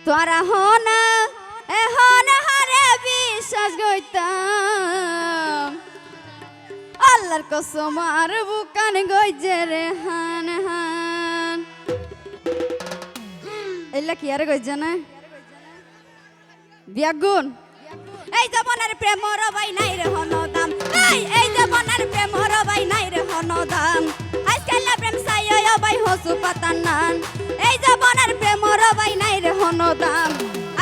তোরা হনা এখন হারে বিশ্বাস গইতাম আল্লাহর কসম আর বুকান গইজে রে হান হান এলা কি আর গইজে না বিয়াগুন এই জীবনের প্রেম রবাই নাই রে হনদাম এই জীবনের প্রেম রবাই নাই রে হনদাম আজকাল প্রেম সাইয়া বাই হসু পাতানান এই জীবনের প্রেম রবাই নাই রে হনদাম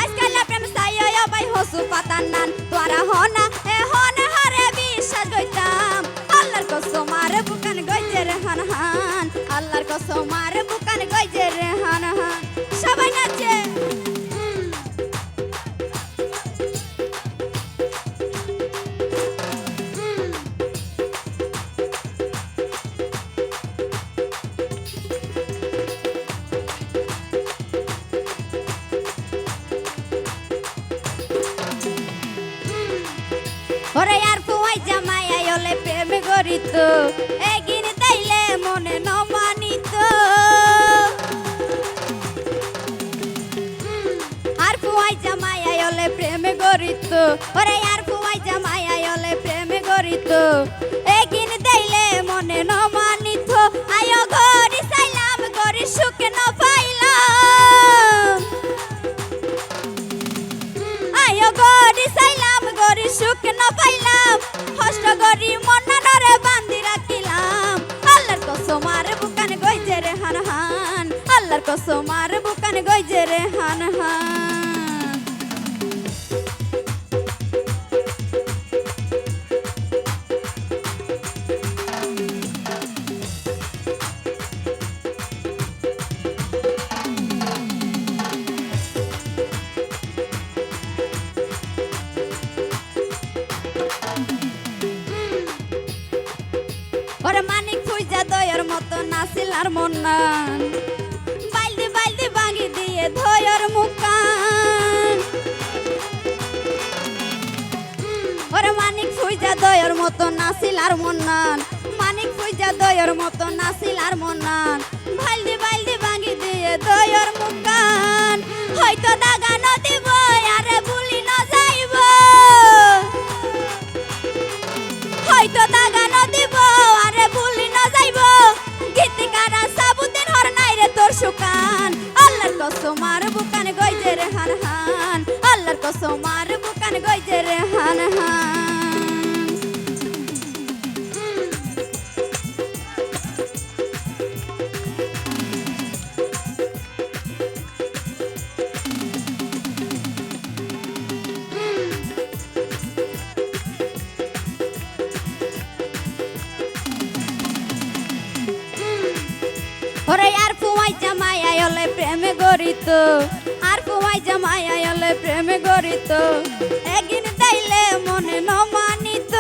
আজকাল প্রেম সাইয়া বাই হসু পাতানান তোরা হনা এখন হারে বিশ্বাস গইতাম আল্লাহর কসম আর বুকান গইজে রে হান হান আল্লাহর কসম আর বুকান গইজে রে হান হান সবাই নাচে ওরে আর ফুয়াই জামাই আইলে প্রেম করিত এগিন তাইলে মনে ন মানিত আর ফুয়াই জামাই আইলে প্রেম করিত ওরে আর ফুয়াই জামাই আইলে প্রেম করিত এগিন তাইলে মনে ন মানিত আয়ো গরি সাইলাম গরি সুখ ন পাইলাম আয়ো গরি সাইলাম গরি সুখ ন পাইলাম কষ্ট গরি মনরে বান্ধি রাখিলাম আল্লাহর কসম আর বুকান গইজে রে হান হান আল্লাহর কসম আর বুকান গইজে রে হান হান ওরে মানিক ফুইজা দয়ার মতো নাছিল আর মন্নান বাইলদি বাইলদি ভাঙি দিয়ে ধয়ার মুকান ওরে মানিক ফুইজা দয়ার মতো নাছিল আর মন্নান মানিক ফুইজা দয়ার মতো নাছিল আর মন্নান বাইলদি বাইলদি ভাঙি দিয়ে ধয়ার মুকান হয়তো দাগা নদিব আরে ভুলি না যাইব হয়তো দাগা নদিব আরে ভুলি না যাইব গীতিকারা সাবুদ্দিন হর নাই রে তোর সুকান আল্লাহর কসম আর বুকান গইজে রে হান হান আল্লাহর কসম আর বুকান গইজে রে হান হান ওরে আর ফুয়াই জামাই আইলে প্রেম গরিত আর ফুয়াই জামাই আইলে প্রেম গরিত একদিন তাইলে মনে ন মানিত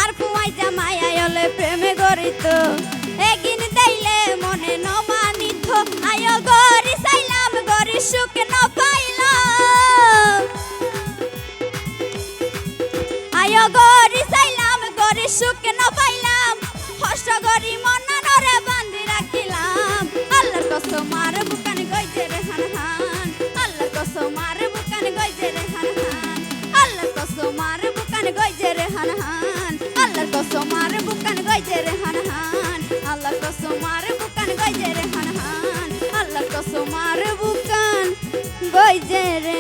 আর ফুয়াই জামাই আইলে প্রেম গরিত একদিন তাইলে মনে ন মানিত আয়ো গরি সাইলাম গরি সুখ ন পাইলাম আয়ো গরি সাইলাম গরি সুখ ন পাইলাম কষ্ট গরি মনরে বান্ধি রাখিলাম আল্লাহর কসম আর বুকান গইজে রে হান হান আল্লাহর কসম আর বুকান গইজে রে হান হান আল্লাহর কসম আর বুকান গইজে রে হান হান আল্লাহর কসম আর বুকান গইজে রে হান হান আল্লাহর কসম আর বুকান গইজে রে হান হান আল্লাহর কসম আর বুকান গইজে রে